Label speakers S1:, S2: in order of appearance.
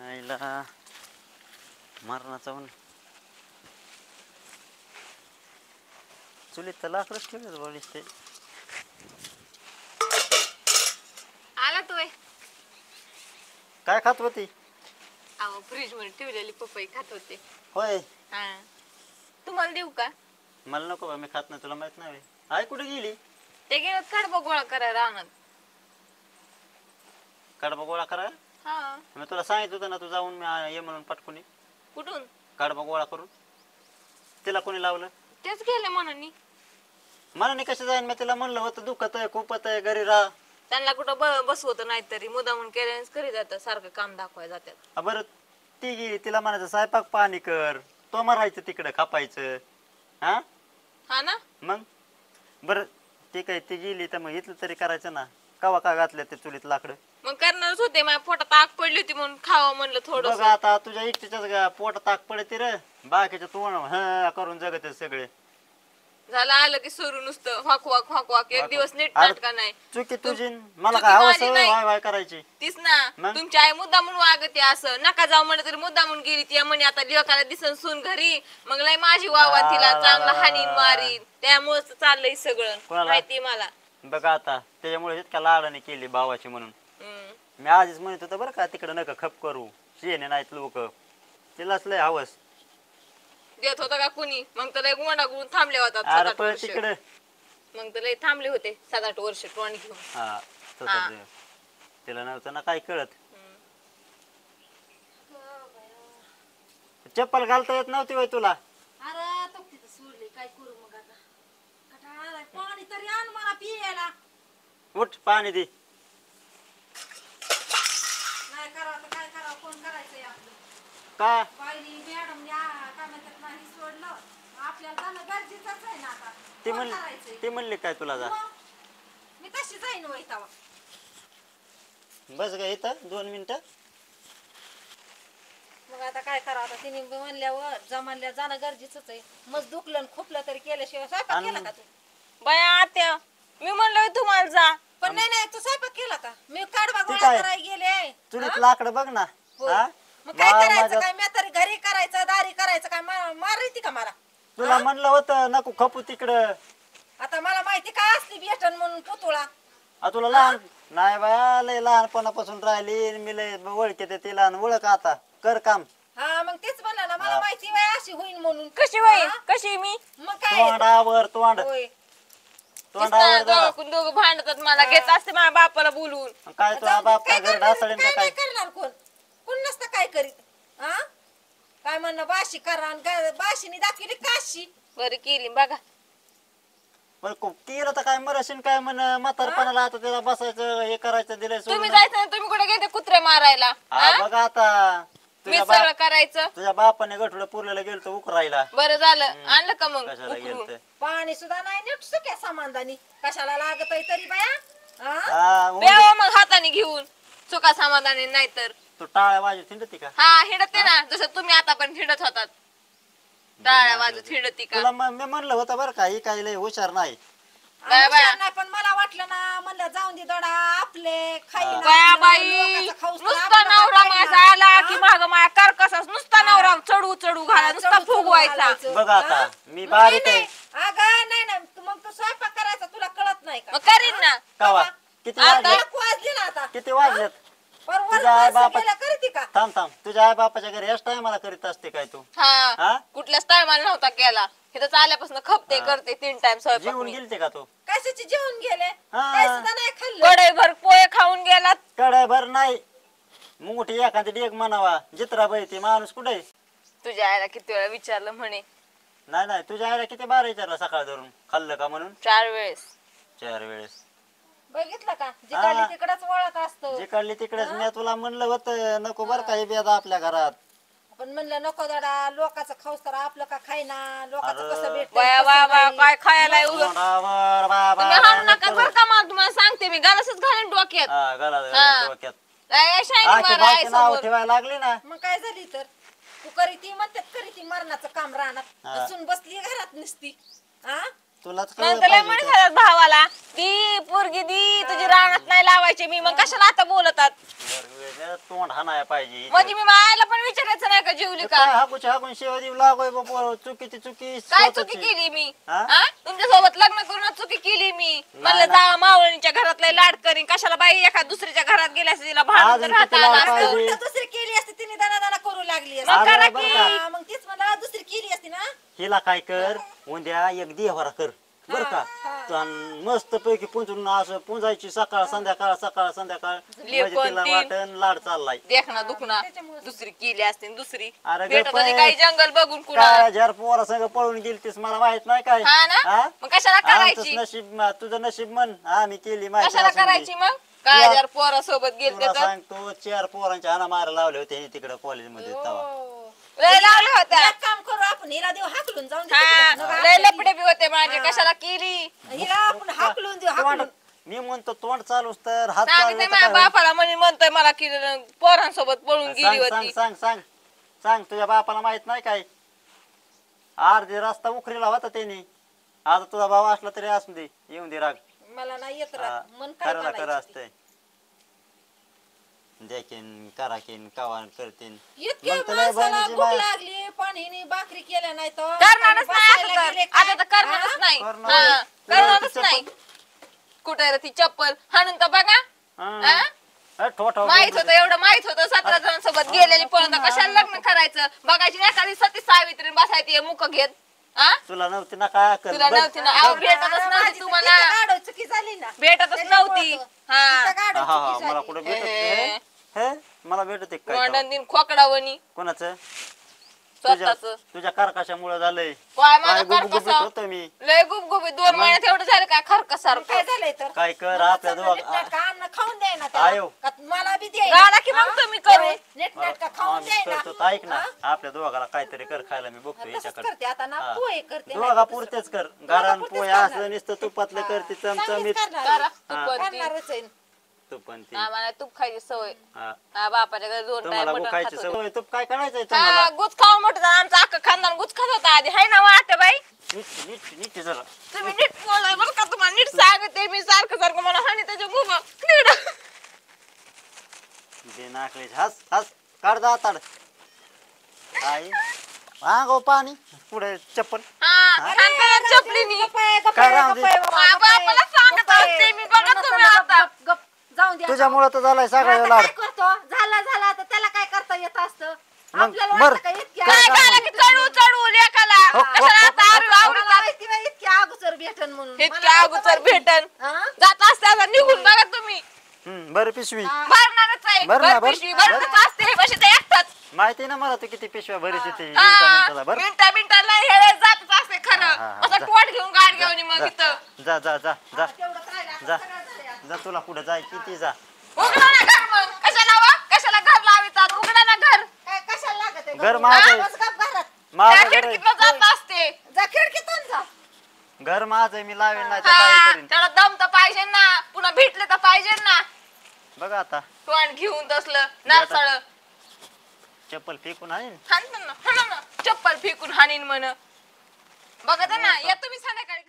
S1: आईला मरणाचा ऊन चुलीत तर लाकडच ठेवलं बघ ते
S2: आला तू
S1: काय खात होती?
S2: अहो फ्रीज मध्ये ठेवलेली पपई खात होते.
S1: होय
S2: हा तुम्हाला देऊ का?
S1: मला नको बा, मी खात नाही. तुला माहित नाही आई कुठे गेली?
S2: ते गेलं कडबा गोळा करायला रानात.
S1: कडबा गोळा करा.
S2: हा
S1: मी तुला सांगितलं होतं ना, तू जाऊन मी ये म्हणून पटकुनी.
S2: कुठून?
S1: कडबा गोळा करून. तिला कोणी लावलं?
S2: तेच गेले मनानी.
S1: मनाने कशा जाईन? मी तिला म्हणलं होतं दुखत आहे, खूपत आहे, घरी राहा.
S2: त्यांना कुठं बसवत नाही तरी मुदामून केल्यानेच करी जातात, सारखं काम दाखवाय जातात.
S1: बरं ती गेली, तिला म्हणायचं स्वयंपाक पाणी कर, तो मरायचं तिकडं खापायचं. हा
S2: हा ना
S1: मग बरं ती काय ती गेली तर मग इथलं तरी करायचं ना. कवा का घातलं ते चुलीत लाकडं?
S2: मग करणारच होते. माझ्या पोटात आग पडली होती म्हणून खावं म्हणलं थोडं.
S1: बघ आता तुझ्या एकटीच्याच पोटात आग पडते रे, बाकीच्या तू ह करून जगत सगळे.
S2: झालं आलं की सुरू नुसतं वाक वाक वाक वाक. एक दिवस नीट
S1: अरे,
S2: नाटका नाही.
S1: चुकी तुझी, मला
S2: चुकी
S1: काय हवं
S2: माझी नाही.
S1: वाय वाय करायची?
S2: तीच ना
S1: मग?
S2: तुमची आई मुद्दा म्हणून वागते असं. नका जाऊ म्हणलं तरी मुद्दा म्हणून गेली ती. म्हणे आता लेकाला दिसन सून घरी, मग लय माझी वावा तिला चांगला हानीन मारीन. त्यामुळेच चाललंय सगळं, माहिती मला.
S1: बघा आता त्याच्यामुळे इतक्या लाडाने केली भावाची म्हणून. मी आधीच म्हणत होतं बरं का, तिकडे नका खप करू, शेणे नाहीत लोक. तिलाच लय हवस
S2: देत होता का कुणी? मग तर लय गोंडा गुळून थांबले होतात
S1: अरे
S2: 7-8
S1: पण
S2: वर्ष.
S1: तिकडे
S2: मग तर लय थांबले होते 7-8 वर्ष टोणी घेऊन.
S1: हा तसंच. तिला नव्हतं ना काय कळत. चप्पल घालता येत नव्हती वय तुला?
S3: अरे तो तिथं सोडली, काय करू मग आता? कंटाळा आलाय. पाणी तरी आण मला पियाला.
S1: उठ पाणी दे.
S3: नाही करावं तर काय करावं? कोण करायचंय आपलं?
S1: का
S3: बाईनी मॅडम काय म्हणतात नाही सोडलं, आपल्याला जाणं गरजेचंच आहे ना आता.
S1: ती
S3: कोण
S1: म्हणली
S3: करायचंय?
S1: ती म्हणली काय तुला जा?
S3: मग मी कशी जाईन वय तवा?
S1: बस ग इथं 2 मिनिटं.
S3: मग आता काय करावं? आता तिने म्हणल्यावर जमानल्या जाणं गरजेचंच आहे. मग दुखलं आणि खोपलं तरी केल्याशिवाय स्वयंपाक केला का तू?
S2: बाया आत्या, मी म्हणलं तुम्हाला जा.
S3: पण नाही तू स्वयंपाक केला का? मी काढवा गोळा
S1: काय?
S3: करायला गेले.
S1: चुलीत लाकडं बघ ना.
S3: होय.
S1: हा
S3: मग काय
S1: मार
S3: करायचं?
S1: माझ्या-
S3: काय मी तरी घरी करायचं, दारी करायचं, काय मारती का मला?
S1: तुला म्हणलं होतं नको खपू तिकडं.
S3: आता मला माहिती काय असली भेटन म्हणून पुतुळा.
S1: तुला लहान नाही बाया, लय लहानपणापासून राहिली मी, लय ओळखते तिला आणि ओळख आता कर काम.
S3: हा मग तेच म्हणलं ना, मला माहिती वय अशी होईल म्हणून.
S2: कशी होईल? कशी मी?
S3: मग काय
S1: तोंडावर तोंड
S3: होय.
S1: तोंडावर जरा.
S2: दोघं भांडतात, मला घेत असते माझ्या बापाला बोलवून.
S1: काय तुझा
S3: जाऊ दे,
S1: बाप
S3: काय
S1: काय घर
S3: करणार?
S1: ढासळीन का
S3: काय
S1: काय?
S3: नाही करणार कोण? कोण नसतं काय करीत. हा काय म्हणणं बाशी करा आणि बाशीने दाखवली काशी.
S2: बरं केली बघा.
S1: पण केलं तर काय मरशीन काय म्हण म्हातारपणाला, आता त्याला बसायचं हे करायचं दिलंय
S2: तुम्ही
S1: सोडून.
S2: जायचं ना, तुम्ही कुठे गेले कुत्रे मारायला?
S1: बघा आता
S2: मी सगळं करायचं.
S1: तुझ्या बापाने गठुडं पुरलेला गेलतो उकरायला.
S2: बरं झालं आणलं का मग
S1: कशाला
S2: उकरून?
S1: गेलत?
S3: पाणी सुद्धा नाही नीट सुक्या समाधानी. कशाला लागत आहे तरी बाया? हा
S2: प्यावं मग हाताने घेऊन, चुका समाधानी नाही तर.
S1: तू टाळ्या वाजत हिंडती का?
S2: हा हिंडते ना, जसं तुम्ही आता पण हिंडत होतात. टाळ्या वाजत हिंडती का?
S1: तुला मी म्हणलं होतं बरं का, ही काही लय हुशार नाही.
S3: हुशार नाही, पण मला वाटलं ना, म्हणलं जाऊन दे दोडा आपले खाईन
S2: बाया
S3: आपलं,
S2: बाई,
S3: लोकाचं खाऊस तर
S2: नुसता
S3: आपलं
S2: नवरा
S3: काय
S2: माझा
S3: खाईना.
S2: आला की
S3: हा?
S2: माग माया कारकसाच नुसता नवरा चढू चढू घाला, नुसता
S3: चढू चढू
S2: फुगवायचा.
S3: घालायचं.
S1: बघ आता
S3: हा?
S1: मी
S3: मग
S1: बारीक
S3: नाही,
S1: आहे.
S3: नाही. अगं नाही मग तू स्वयंपाक करायचा तुला कळत नाही का?
S2: मग करीन ना.
S1: कावा किती
S2: आता-
S1: वाजलेत?
S3: एक वाजली ना आता.
S1: किती वाजलेत?
S3: बरोबर
S1: तुझ्या आई बापा
S3: करते का?
S1: थांब थांब, तुझ्या आई बापाच्या घरी याच टायमाला करीत असते काय तू?
S2: हा
S1: हा
S2: कुठल्याच टायमाला नव्हता केला. इथं आल्यापासून खपते करते 3 टाइम स्वयंपाक
S1: जेवून
S2: मी.
S1: गेलते का तू?
S3: कशाचे जेवण गेले?
S1: हा.
S3: काय सुद्धा नाही खाल्लं.
S2: कढईभर पोहे खाऊन गेलात.
S1: कढईभर नाही, मोठी एखादी डेग म्हणावा. जित्राबाई ती माणूस कुठे?
S2: तुझ्या आईला किती वेळा विचारलं म्हणे,
S1: नाही नाही, तुझ्या आईला किती बार विचारलं सकाळ धरून खाल्लं का म्हणून?
S2: 4 वेळेस.
S1: 4 वेळेस.
S3: बघितलं का? जिकडली
S1: हा.
S3: तिकडच वळत असतो.
S1: जिकडली तिकडेच. मी तुला म्हणलं होतं नको बरं काही बेदा आपल्या घरात.
S3: पण म्हणलं नको दाडा, लोकांचं खाऊस तर आपलं का खायना, लोकांचं
S1: अरे.
S3: कसं भेटत
S2: बाया बाबा काय खायला येऊ
S1: तोंडावर बाबा
S2: तुम्ही हाणू नका बरं का, मला तुम्हाला सांगते मी गालासच घालेन डोक्यात.
S1: हा, गळा
S2: हा.
S1: डोक्यात.
S2: लय शाईनी
S1: आखी
S2: मारा
S1: बाकी
S2: आहे
S1: नाव
S2: समोर.
S1: ठेवायला लागली ना.
S3: मग काय झाली तर तू करीती म्हणतात करीती मरणाचं काम राहणार
S1: हा.
S3: बसून बसली घरात नसती. हा
S1: तुलाच कळलं
S2: नंतर लय
S1: पाहिजे
S2: म्हणत भावाला दी पोरगी दी तुझी रानात नाही लावायची मी मग कशाला आता बोलतात
S1: वेगळं तोंड हाणाय पाहिजे
S2: म्हणजे मी मायाला पण विचारायचं नाही का जेवली का
S1: काय हाकून शेवा देऊ लागोय बाबा चुकीची चुकी
S2: काय
S1: स्वतःची.
S2: चुकी केली मी
S1: हा?
S2: तुमच्या सोबत लग्न करून चुकी केली मी म्हणलं जा मावळणीच्या घरातला लाड करीन कशाला बाई एका दुसऱ्या घरात गेल्यास तिला भांडून
S1: अजून
S2: राहता
S1: किती
S2: आलं
S1: लाड
S2: असतं.
S1: पाहिजे?
S3: उलटं दुसरी केली असती तिने दाना करू लागली असती.
S2: मग करा
S1: अरे बरं का?
S2: की
S3: हा, मग तीच मला दुसरी केली असती ना.
S1: हिला काय कर उद्या एक देवारा कर बर का मस्त पैकी पुंजून असं पुंजायची सकाळ संध्याकाळ म्हणजे
S2: लेकन
S1: तिला
S2: तीन.
S1: वाटण लाड चाललाय
S2: देखना दुखना दुसरी केली असते दुसरी
S1: अरे
S2: भेटत
S1: गप्प आहे.
S2: होती काही जंगल बघून कुणा
S1: काय जर पोरा संग पळून गेलतीस मला माहित नाही काय
S2: हा ना
S1: हा?
S2: मग कशाला
S1: आमचंच
S2: करायची
S1: नशीब तुझं नशीब म्हण आम्ही केली माहिती
S2: कशाला
S1: असून बी.
S2: करायची मग काय जर पोरासोबत गेलते
S1: तुला
S2: तर
S1: सांगतो 4 पोरांच्या हाना मारा लावले होते तिकडे कॉलेजमध्ये तेव्हा
S3: हो.
S2: लय लावल्या होत्या
S3: एक काम करू आपण हिला देऊ हाकलून जाऊन दे
S2: हा
S3: तिकडं. नका
S2: लय
S3: आपली.
S2: लपडे बी होते माझे कशाला केली
S3: हिला आपण हाकलून देऊ
S1: तोंड
S3: हाकलून.
S1: मी म्हणतो तोंड चालूच तर हात
S2: सांगितलं
S1: चालवायचं
S2: माझ्या
S1: काय होईल?
S2: बापाला म्हणजे म्हणतोय मला की पोरांसोबत पळून गेली
S1: सांग सांग
S2: होती
S1: सांग सांग सांग तुझ्या बापाला माहित नाही काय अर्धे रस्ता उखरीला होता त्याने आता तुझा भाव असला तरी असून दे येऊन दे राग
S3: मला नाही येत
S1: हा,
S3: राग. मन काय
S1: करायला करा
S3: करायचं?
S1: असतंय देखीन कराकीन कवान करतीन
S3: इतके
S1: मग तुला
S3: माणसाला
S1: बहिणीची
S3: भूक
S1: माय-
S3: लागली पाणीने भाकरी केल्या नाही तर
S2: करणारच नाही
S3: बसायला
S2: आता
S3: गेले
S2: तर
S3: काय?
S2: आता तर करणारच
S3: हा?
S2: नाही
S1: करणार.
S2: हा, करणारच
S1: तुला
S2: नाही कुठे रे ती चप्पल हाणून तर बघा
S1: हा.
S2: हा?
S1: अरे ठोठा
S2: माहित होतं एवढं माहित होतं 17 जणांसोबत गेलेली पळून तर कशाला लग्न करायचं बघायची नाही एखादी सती सावित्री बसायची मुख घेत हा
S1: तुला नव्हती ना काय कर
S2: तुला नव्हती ना अहो, भेटतच
S3: अरे
S2: नव्हती
S3: माझी
S2: तुम्हाला
S3: तिथं गाढव चुकी झाली ना.
S2: भेटतच
S3: त्याच्या
S2: नव्हती
S3: मुळं.
S2: हा
S3: तिथं गाढव
S1: हा हा
S3: चुकी
S1: मला
S3: झाली.
S1: कुठे भेटत हे? हे मला भेटत काय तेव्हा?
S2: वंडन दिन खोकडावणी
S1: कोणाचं तुझ्या
S2: स्वतःच
S1: तुझ्या कारकाशामुळे झालंय
S2: काय
S1: काय
S2: माझं
S1: गुबगुबीत
S2: करकसा
S1: होतो मी
S2: लय गुबगुबी 2 महिन्यात एवढं झालं काय खरकस
S3: काय
S2: सारखं
S3: झालंय तर
S1: काय कर
S3: मला
S1: आपल्या
S3: चांगलं
S1: दोघ
S3: नीटनेटकं अन्न खाऊन द्याय ना
S1: आयो.
S3: त्याला. का मला बी द्याय
S2: गाडा की मग तुम्ही करू
S3: नीटनेटकं खाऊन द्याय ना.
S1: करतो ऐक ना
S3: हा?
S1: आपल्या दोघाला काहीतरी कर खायला मी बघतो
S3: तसंच
S1: याच्याकडे
S3: करते आता ना
S1: हा.
S3: पोहे करते नाही
S1: दोघा
S3: तर तसं
S1: पुरतेच कर
S3: करते.
S1: गारण
S3: दोघा
S1: पोहे
S3: पुरतेच
S1: असं
S3: करणार.
S1: नुसतं तुपातलं करते चमचमीत
S3: चांगलीच करणार
S2: करा
S3: आहे.
S2: तू
S1: हा.
S2: पण ती.
S3: करणारच आहे.
S1: तू पण ती
S2: आम्हाला तूप खायची सवय
S1: हा.
S2: हा बापाच्या घरी 2
S1: तुम्हाला
S2: टाइम मटण
S1: खायची
S2: खात होते.
S1: सवय तूप काय करायचंय
S2: हा
S1: तुम्हाला
S2: गुच खाऊन मोठं झालं. आमचं अख्खं खानदान गुच खात होता आधी हाय ना वाटतं बाई
S1: नीट नीट नीट जरा
S2: तुम्ही नीट बोलाय बरं का तुम्हाला नीट सांगते मी सारखं सारखं मला हानी त्याच्या बुबा
S1: दे नाकलेच हस हस काढ जा ताड आई गो पाणी पुढे चप्पल
S2: हा खानदानात चपलीनी
S3: गप्प आहे,
S1: काय राहू दे?
S3: गप्प आहे,
S2: हा,
S3: गप्प आहे.
S2: बापाला सांगत
S3: गप्प आहे.
S2: असते मी, बघा
S3: म्हणून
S2: तुम्ही
S3: तर
S2: आता.
S3: गप्प- गप्प- जाऊन द्या.
S1: तुझ्यामुळे तर झालाय सगळं
S3: आता
S1: लाड
S3: काय करतो झाला आता त्याला काय करता येत असतं
S1: मग
S3: आपल्याला
S1: मर.
S3: वाटतं का इतकी
S1: कर
S2: काय
S1: काम.
S2: झालं की चढू चढू लेकाला
S1: हो,
S2: कशाला आता आरू
S3: मला
S2: आवडतात
S3: माहिती नाही इतकी अगोदर भेटन म्हणून
S2: इतक्या
S3: मला
S2: अगोदर
S3: नव्हतं माहिती.
S2: भेटन
S3: हा?
S2: जात असते आता निघून बघा तुम्ही
S1: बरं पिशवी
S2: भरणारच आहे
S1: भर ना, भर.
S2: पिशवी भरतच असते पैसे तर एकटाच
S1: माहिती ना मला तू किती पिशव्या भरीस येते
S2: हा,
S1: बरं
S2: मिनिटाला हे वेळेस जातच असते
S1: हा,
S2: खरं
S1: हा, हा,
S2: असं
S1: जा.
S2: पोट घेऊन गाड घेऊन मग
S1: जा
S2: इथं
S1: जा जा जा जा
S3: तेवढंच राहिलं, आता
S1: जा.
S3: सगळं झालंय आता.
S1: जा तुला कुठं जाय किती जा
S2: उघडा ना घर मग कशाला वा कशाला घर लावितात उघडा ना घर
S3: काय कशाला लागत आहे
S1: घर
S3: गप्प?
S1: माझं आहे.
S3: बस गप्प घरात
S2: त्या
S1: माझं घर आहे.
S2: खिडकीतनं जात असते
S3: जा खिडकीतून जा
S1: घर माझं आहे, मी लावेन नाही तर काय
S2: हा,
S1: करीन
S2: त्याला दम तर पाहिजे ना पुन्हा भेटले तर पाहिजे ना
S1: बघा आता
S2: तोंड घेऊन तसलं नारसाळ
S1: चप्पल फेकून आहे
S2: हाणन ना चप्पल फेकून हाणीन म्हण बघा ना या तुम्ही संध्याकाळी